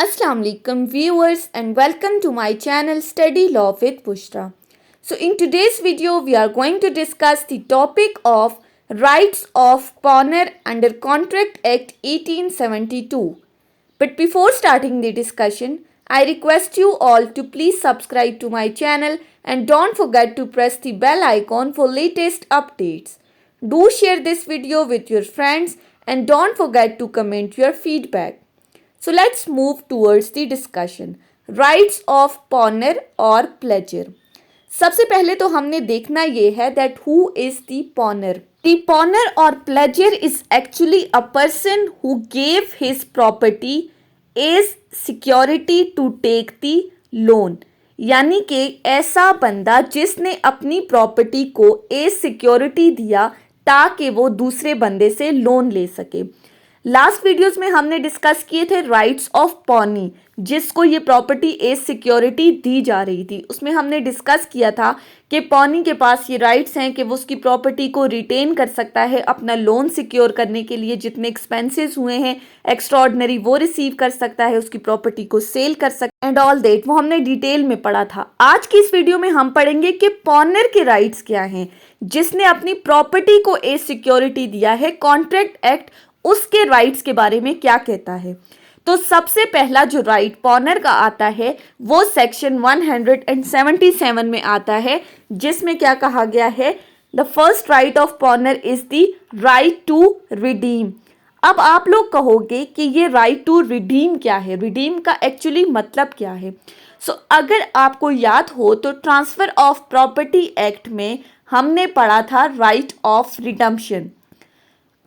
Assalamu alaikum viewers and welcome to my channel Study Law with Bushra. So in today's video we are going to discuss the topic of rights of pawner under Contract Act 1872. But before starting the discussion, I request you all to please subscribe to my channel and don't forget to press the bell icon for latest updates. Do share this video with your friends and don't forget to comment your feedback. So let's move towards the discussion. Rights of pawner और pledger. सबसे पहले तो हमने देखना ये है that who is the pawner. The pawner or pledger is actually a person who gave his property as security to take the loan. यानी कि ऐसा बंदा जिसने अपनी प्रॉपर्टी को एज सिक्योरिटी दिया ताकि वो दूसरे बंदे से लोन ले सके. लास्ट वीडियोस में हमने डिस्कस किए थे राइट्स ऑफ पॉनी, जिसको ये प्रॉपर्टी एज सिक्योरिटी दी जा रही थी. उसमें हमने डिस्कस किया था कि पॉनी के पास ये राइट्स हैं कि वो उसकी प्रॉपर्टी को रिटेन कर सकता है, अपना लोन सिक्योर करने के लिए जितने एक्सपेंसेस हुए हैं एक्स्ट्राऑर्डिनरी वो रिसीव कर सकता है, उसकी प्रॉपर्टी को सेल कर सकता है एंड ऑल दैट. वो हमने डिटेल में पढ़ा था. आज की इस वीडियो में हम पढ़ेंगे कि पॉनर के राइट्स क्या हैं, जिसने अपनी प्रॉपर्टी को एज सिक्योरिटी दिया है. कॉन्ट्रैक्ट एक्ट उसके राइट्स के बारे में क्या कहता है. तो सबसे पहला जो राइट पॉनर का आता है वो सेक्शन 177 में आता है, जिसमें क्या कहा गया है, the first right of pawnor is the right to redeem. अब आप लोग कहोगे कि ये राइट टू रिडीम क्या है, रिडीम का एक्चुअली मतलब क्या है. सो अगर आपको याद हो तो ट्रांसफर ऑफ प्रॉपर्टी एक्ट में हमने पढ़ा था राइट ऑफ रिडम्पशन.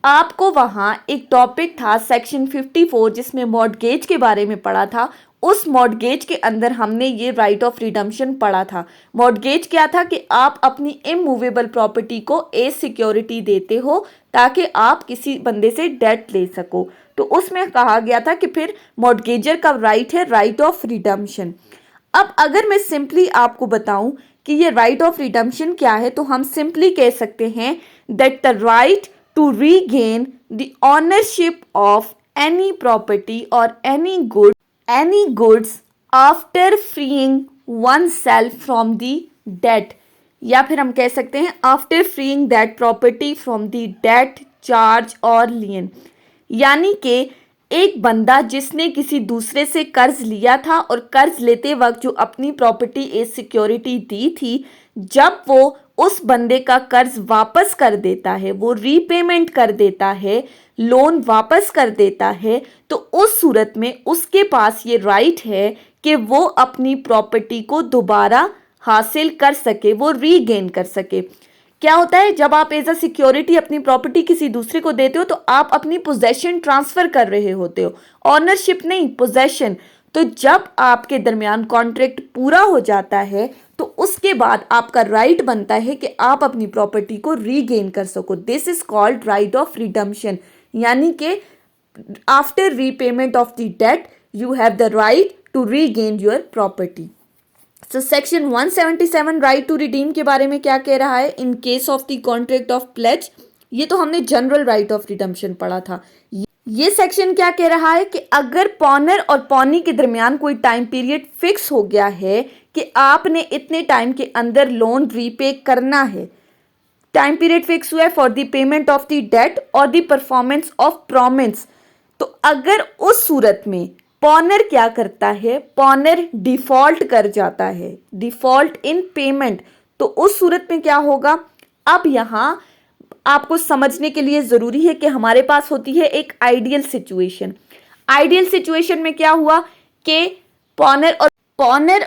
आपको वहाँ एक टॉपिक था सेक्शन 54 जिसमें मॉर्टगेज के बारे में पढ़ा था. उस मॉर्टगेज के अंदर हमने ये राइट ऑफ रिडम्पशन पढ़ा था. मॉर्टगेज क्या था कि आप अपनी इमूवेबल प्रॉपर्टी को एज सिक्योरिटी देते हो ताकि आप किसी बंदे से डेट ले सको. तो उसमें कहा गया था कि फिर मॉर्टगेजर का राइट है राइट ऑफ रिडम्पशन. अब अगर मैं सिंपली आपको बताऊं कि ये राइट ऑफ रिडम्पशन क्या है, तो हम सिंपली कह सकते हैं that the right to regain the ownership of any property or any goods after freeing oneself from the debt, या फिर हम कह सकते हैं after freeing that property from the debt, charge और lien. यानी कि एक बंदा जिसने किसी दूसरे से कर्ज लिया था और कर्ज लेते वक्त जो अपनी प्रॉपर्टी एज सिक्योरिटी दी थी, जब वो उस बंदे का कर्ज वापस कर देता है, वो रीपेमेंट कर देता है, लोन वापस कर देता है, तो उस सूरत में उसके पास ये राइट है कि वो अपनी प्रॉपर्टी को दोबारा हासिल कर सके, वो रीगेन कर सके. क्या होता है, जब आप एज अ सिक्योरिटी अपनी प्रॉपर्टी किसी दूसरे को देते हो तो आप अपनी पोजेशन ट्रांसफर कर रहे होते हो, ऑनरशिप नहीं, पोजेशन. तो जब आपके दरमियान कॉन्ट्रैक्ट पूरा हो जाता है तो उसके बाद आपका राइट बनता है कि आप अपनी प्रॉपर्टी को रीगेन कर सको. This is called right of redemption. यानी कि after repayment of the debt you have the right to regain your property. So section 177 right to redeem के बारे में क्या कह रहा है, in case of the contract of pledge. ये तो हमने जनरल राइट ऑफ रिडम्पशन पढ़ा था. ये सेक्शन क्या कह रहा है कि अगर पॉनर और पॉनी के दरमियान कोई टाइम पीरियड फिक्स हो गया है कि आपने इतने टाइम के अंदर लोन रीपे करना है, टाइम पीरियड फिक्स हुआ है for the payment of the debt और द परफॉर्मेंस ऑफ प्रॉमिस, तो अगर उस सूरत में पॉनर क्या करता है, पॉनर डिफॉल्ट कर जाता है, डिफॉल्ट इन पेमेंट, तो उस सूरत में क्या होगा. अब यहाँ आपको समझने के लिए ज़रूरी है कि हमारे पास होती है एक आइडियल सिचुएशन. आइडियल सिचुएशन में क्या हुआ कि पॉनर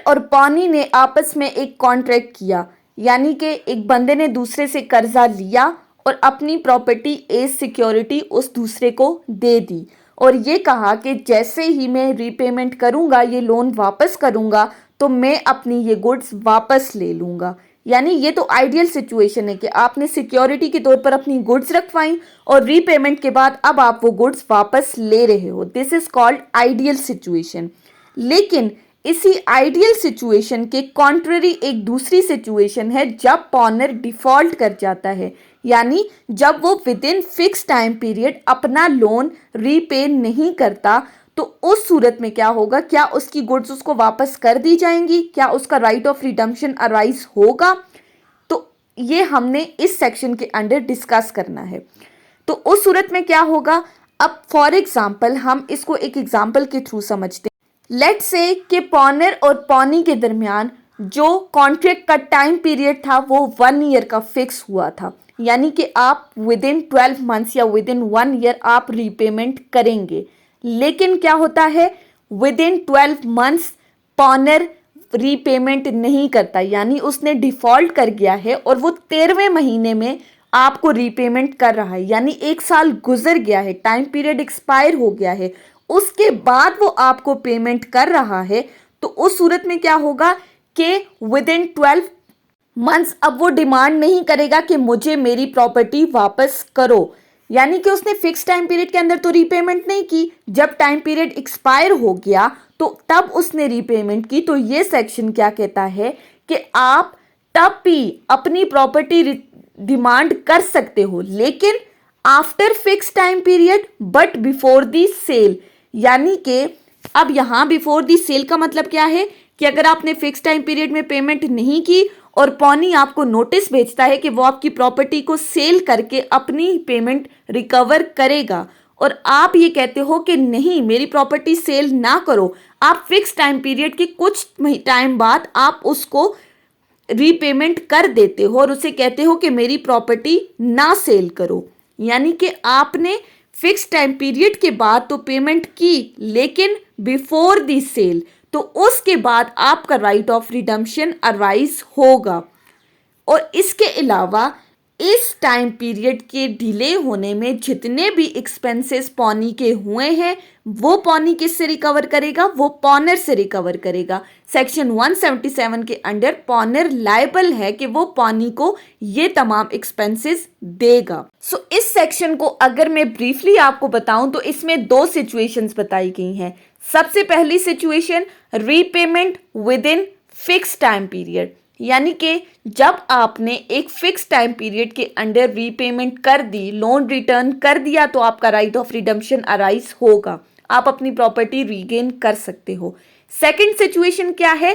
और पॉनी ने आपस में एक कॉन्ट्रैक्ट किया, यानी कि एक बंदे ने दूसरे से कर्जा लिया और अपनी प्रॉपर्टी एज सिक्योरिटी उस दूसरे को दे दी और ये कहा कि जैसे ही मैं रीपेमेंट करूँगा, ये लोन वापस करूँगा, तो मैं अपनी ये गुड्स वापस ले लूँगा. यानी ये तो आइडियल सिचुएशन है कि आपने सिक्योरिटी के तौर पर अपनी गुड्स रखवाई और रीपेमेंट के बाद अब आप वो गुड्स वापस ले रहे हो. This is called ideal situation. लेकिन इसी आइडियल सिचुएशन के कॉन्ट्ररी एक दूसरी सिचुएशन है जब पॉनर डिफॉल्ट कर जाता है, यानी जब वो with in fix time period अपना लोन रीपे नहीं करता, तो उस सूरत में क्या होगा, क्या उसकी गुड्स उसको वापस कर दी जाएंगी, क्या उसका राइट ऑफ रिडम्पशन अराइज होगा, तो ये हमने इस सेक्शन के अंडर डिस्कस करना है। तो उस सूरत में क्या होगा, अब फॉर एग्जाम्पल हम इसको एक एग्जाम्पल के थ्रू समझते हैं। लेट्स से कि पॉनर और पॉनी के दरमियान जो कॉन्ट्रैक्ट का टाइम पीरियड था वो 1 ईयर का फिक्स हुआ था, यानी कि आप विद इन 12 मंथ्स या विद इन 1 ईयर आप रीपेमेंट करेंगे। लेकिन क्या होता है, विद इन 12 मंथ्स पॉनर रीपेमेंट नहीं करता, यानी उसने डिफॉल्ट कर गया है और वो 13वें महीने में आपको रीपेमेंट कर रहा है, यानी 1 साल गुजर गया है, टाइम पीरियड एक्सपायर हो गया है, उसके बाद वो आपको पेमेंट कर रहा है। तो उस सूरत में क्या होगा कि विद इन 12 मंथ्स अब वो डिमांड नहीं करेगा कि मुझे मेरी प्रॉपर्टी वापस करो, यानी कि उसने फिक्स टाइम पीरियड के अंदर तो रीपेमेंट नहीं की, जब टाइम पीरियड एक्सपायर हो गया तो तब उसने रीपेमेंट की। तो ये सेक्शन क्या कहता है कि आप तब भी अपनी प्रॉपर्टी डिमांड कर सकते हो, लेकिन after fix time period but before the sale. यानी कि अब यहां बिफोर दी सेल का मतलब क्या है कि अगर आपने फिक्स टाइम पीरियड में पेमेंट नहीं की और पॉनी आपको नोटिस भेजता है कि वो आपकी प्रॉपर्टी को सेल करके अपनी पेमेंट रिकवर करेगा और आप ये कहते हो कि नहीं मेरी प्रॉपर्टी सेल ना करो, आप फिक्स टाइम पीरियड के कुछ टाइम बाद आप उसको रीपेमेंट कर देते हो और उसे कहते हो कि मेरी प्रॉपर्टी ना सेल करो, यानी कि आपने फिक्स टाइम पीरियड के बाद तो पेमेंट की लेकिन बिफोर दी सेल, तो उसके बाद आपका राइट ऑफ रिडम्पशन अराइज होगा। और इसके अलावा इस टाइम पीरियड के डिले होने में जितने भी एक्सपेंसेस पॉनी के हुए हैं वो पॉनी किससे रिकवर करेगा, वो पॉनर से रिकवर करेगा। सेक्शन 177 के अंडर पॉनर लायबल है कि वो पॉनी को ये तमाम एक्सपेंसेस देगा। सो इस सेक्शन को अगर मैं ब्रीफली आपको बताऊं तो इसमें 2 सिचुएशंस बताई गई हैं। सबसे पहली situation repayment with in fix time period, यानी कि जब आपने एक फिक्स टाइम पीरियड के अंडर रीपेमेंट कर दी, लोन रिटर्न कर दिया, तो आपका राइट ऑफ रिडम्पशन अराइज होगा, आप अपनी प्रॉपर्टी रीगेन कर सकते हो। सेकंड सिचुएशन क्या है,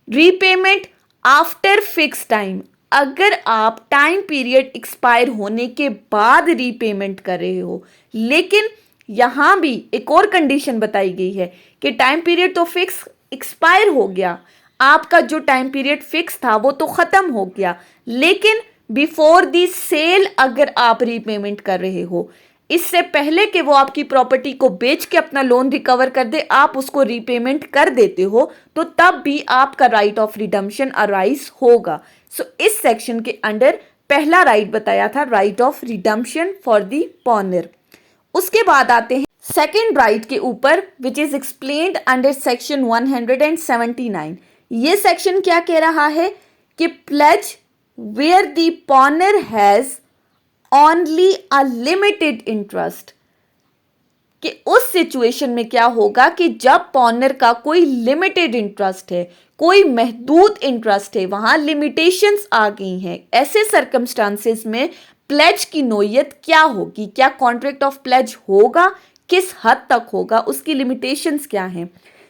रीपेमेंट आफ्टर फिक्स टाइम। अगर आप टाइम पीरियड एक्सपायर होने के बाद रीपेमेंट कर रहे हो, लेकिन यहां भी एक और कंडीशन बताई गई है कि टाइम पीरियड तो फिक्स एक्सपायर हो गया, आपका जो टाइम पीरियड फिक्स था वो तो खत्म हो गया, लेकिन बिफोर दी सेल अगर आप रीपेमेंट कर रहे हो, इससे पहले कि वो आपकी प्रॉपर्टी को बेच के अपना लोन रिकवर कर दे, आप उसको रीपेमेंट कर देते हो, तो तब भी आपका राइट ऑफ रिडम्पशन अराइज होगा। सो इस सेक्शन के अंडर पहला राइट बताया था, right of redemption for the pawnor. उसके बाद आते हैं सेकेंड राइट के ऊपर, which is explained under section 179। ये सेक्शन क्या कह रहा है कि pledge where the pawnor has only a limited interest, कि उस सिचुएशन में क्या होगा कि जब पॉनर का कोई लिमिटेड इंटरेस्ट है, कोई महदूद इंटरेस्ट है, वहां लिमिटेशंस आ गई हैं, ऐसे सर्कमस्टांसेस में प्लेज की नोयत क्या होगी, क्या कॉन्ट्रैक्ट ऑफ प्लेज होगा, किस हद तक होगा, उसकी लिमिटेशंस क्या हैं।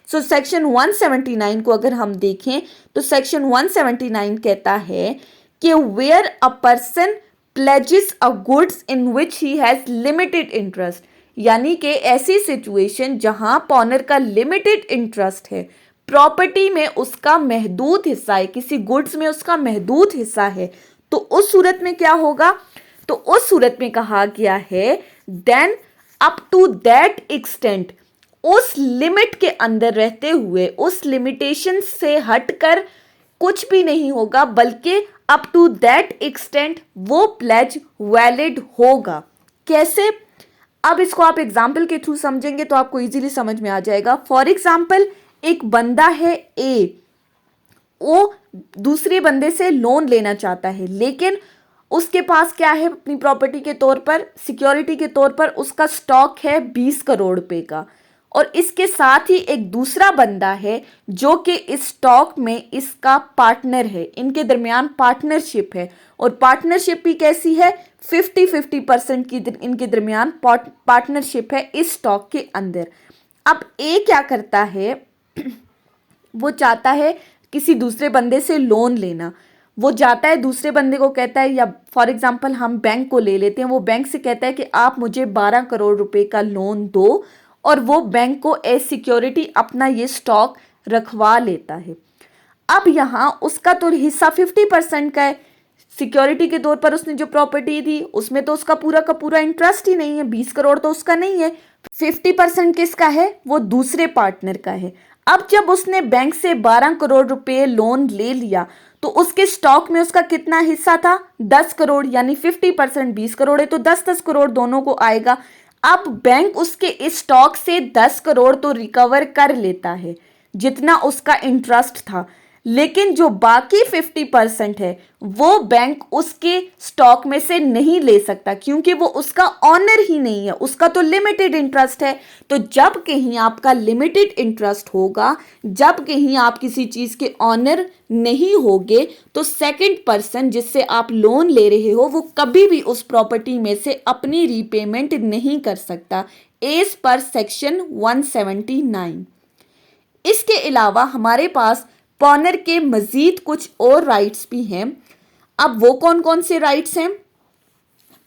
सो सेक्शन 179 को अगर हम देखें तो सेक्शन 179 कहता है कि where a person pledges a goods in which he has limited interest, यानी कि ऐसी सिचुएशन जहां पॉनर का लिमिटेड इंटरेस्ट है, प्रॉपर्टी में उसका महदूद हिस्सा है, किसी गुड्स में उसका महदूद हिस्सा है, तो उस सूरत में क्या होगा, तो उस सूरत में कहा गया है then up to that extent, उस लिमिट के अंदर रहते हुए, उस लिमिटेशन से हटकर कुछ भी नहीं होगा, बल्कि अप टू दैट एक्सटेंट वो प्लेज वैलिड होगा। कैसे, अब इसको आप एग्जाम्पल के थ्रू समझेंगे तो आपको इजीली समझ में आ जाएगा। फॉर एग्जाम्पल, एक बंदा है ए, वो दूसरे बंदे से लोन लेना चाहता है, लेकिन उसके पास क्या है, अपनी प्रॉपर्टी के तौर पर, सिक्योरिटी के तौर पर उसका स्टॉक है 20 करोड़ रुपए का, और इसके साथ ही एक दूसरा बंदा है जो कि इस स्टॉक में इसका पार्टनर है, इनके दरमियान पार्टनरशिप है, और पार्टनरशिप भी कैसी है, 50-50% की इनके दरमियान पार्टनरशिप है इस स्टॉक के अंदर। अब ए क्या करता है, वो चाहता है किसी दूसरे बंदे से लोन लेना। वो जाता है दूसरे बंदे को कहता है, या फॉर एग्जांपल हम बैंक को ले लेते हैं, वो बैंक से कहता है कि आप मुझे 12 करोड़ रुपए का लोन दो, और वो बैंक को एज सिक्योरिटी अपना ये स्टॉक रखवा लेता है। अब यहाँ उसका तो हिस्सा 50% का है। सिक्योरिटी के तौर पर उसने जो प्रॉपर्टी दी उसमें तो उसका पूरा का पूरा इंटरेस्ट ही नहीं है, 20 करोड़ तो उसका नहीं है। 50% किसका है, वो दूसरे पार्टनर का है। अब जब उसने बैंक से 12 करोड़ रुपए लोन ले लिया तो उसके स्टॉक में उसका कितना हिस्सा था, 10 करोड़, यानी 50% 20 करोड़ है तो 10-10 करोड़ दोनों को आएगा। अब बैंक उसके इस स्टॉक से 10 करोड़ तो रिकवर कर लेता है जितना उसका इंटरेस्ट था, लेकिन जो बाकी 50% है वो बैंक उसके स्टॉक में से नहीं ले सकता, क्योंकि वो उसका ऑनर ही नहीं है, उसका तो लिमिटेड इंटरेस्ट है। तो जब कहीं आपका लिमिटेड इंटरेस्ट होगा, जब कहीं आप किसी चीज के ऑनर नहीं होगे, तो सेकंड पर्सन जिससे आप लोन ले रहे हो वो कभी भी उस प्रॉपर्टी में से अपनी रीपेमेंट नहीं कर सकता, एज पर सेक्शन 179। इसके अलावा हमारे पास पॉनर के मजीद कुछ और राइट्स भी हैं। अब वो कौन कौन से राइट्स हैं?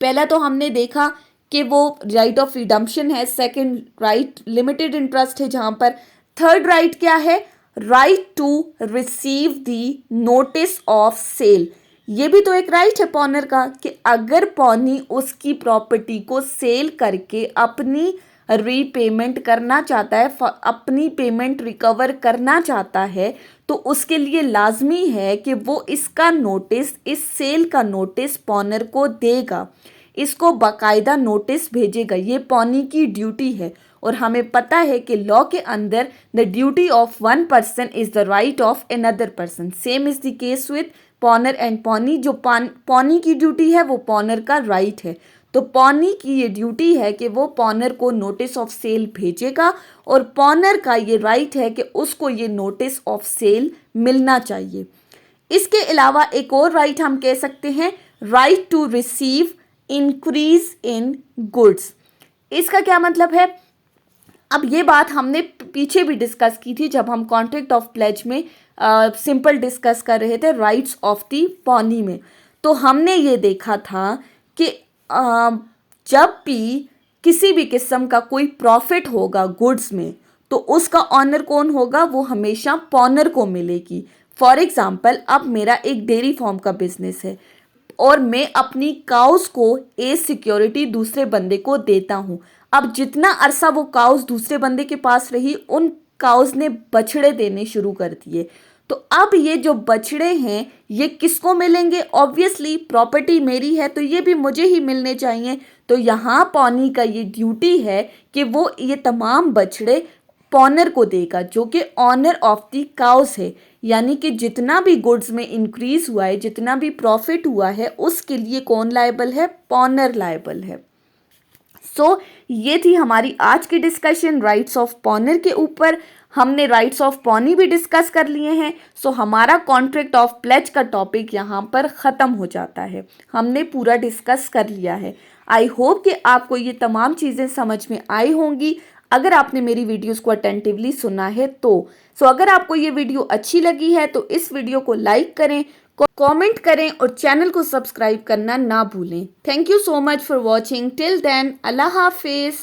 पहला तो हमने देखा कि वो राइट ऑफ रिडम्पशन है, सेकंड राइट लिमिटेड इंटरेस्ट है जहां पर, थर्ड राइट क्या है, right to receive the notice of sale. ये भी तो एक राइट है पॉनर का कि अगर पॉनी उसकी प्रॉपर्टी को सेल करके अपनी रीपेमेंट करना चाहता है, अपनी पेमेंट रिकवर करना चाहता है, तो उसके लिए लाजमी है कि वो इसका नोटिस, इस सेल का नोटिस पॉनर को देगा, इसको बाकायदा नोटिस भेजेगा। ये पॉनी की ड्यूटी है, और हमें पता है कि लॉ के अंदर the duty of one person is the right of another person. Same is the case with पॉनर and pony. जो पॉनी की ड्यूटी है वो पॉनर का राइट है। तो पॉनी की ये ड्यूटी है कि वो पॉनर को नोटिस ऑफ सेल भेजेगा, और पॉनर का ये राइट है कि उसको ये नोटिस ऑफ सेल मिलना चाहिए। इसके अलावा एक और राइट हम कह सकते हैं, right to receive increase in goods. इसका क्या मतलब है? अब ये बात हमने पीछे भी डिस्कस की थी जब हम कॉन्ट्रैक्ट ऑफ प्लेज में सिंपल डिस्कस कर रहे थे राइट्स ऑफ दी पॉनी में। तो हमने ये देखा था कि जब भी किसी भी किस्म का कोई प्रॉफिट होगा गुड्स में, तो उसका ऑनर कौन होगा, वो हमेशा पॉनर को मिलेगी। फॉर एग्जाम्पल, अब मेरा एक डेयरी फार्म का बिजनेस है और मैं अपनी काउस को एज सिक्योरिटी दूसरे बंदे को देता हूँ। अब जितना अरसा वो काउस दूसरे बंदे के पास रही, उन काउस ने बछड़े देने शुरू कर दिए। तो अब ये जो बछड़े हैं ये किसको मिलेंगे? ऑब्वियसली प्रॉपर्टी मेरी है तो ये भी मुझे ही मिलने चाहिए। तो यहाँ पॉनी का ये ड्यूटी है कि वो ये तमाम बछड़े पॉनर को देगा, जो कि ऑनर ऑफ द काउस है। यानी कि जितना भी गुड्स में इंक्रीज हुआ है, जितना भी प्रॉफिट हुआ है, उसके लिए कौन लायबल है? पॉनर लायबल है। सो ये थी हमारी आज की डिस्कशन राइट्स ऑफ पॉनर के ऊपर। हमने राइट्स ऑफ पॉनी भी डिस्कस कर लिए हैं। सो हमारा कॉन्ट्रैक्ट ऑफ प्लेज का टॉपिक यहाँ पर ख़त्म हो जाता है। हमने पूरा डिस्कस कर लिया है। आई होप कि आपको ये तमाम चीज़ें समझ में आई होंगी अगर आपने मेरी वीडियोस को अटेंटिवली सुना है तो। अगर आपको ये वीडियो अच्छी लगी है तो इस वीडियो को लाइक करें, कमेंट करें और चैनल को सब्सक्राइब करना ना भूलें। Thank you so much for watching. Till then, अल्लाह हाफिज़।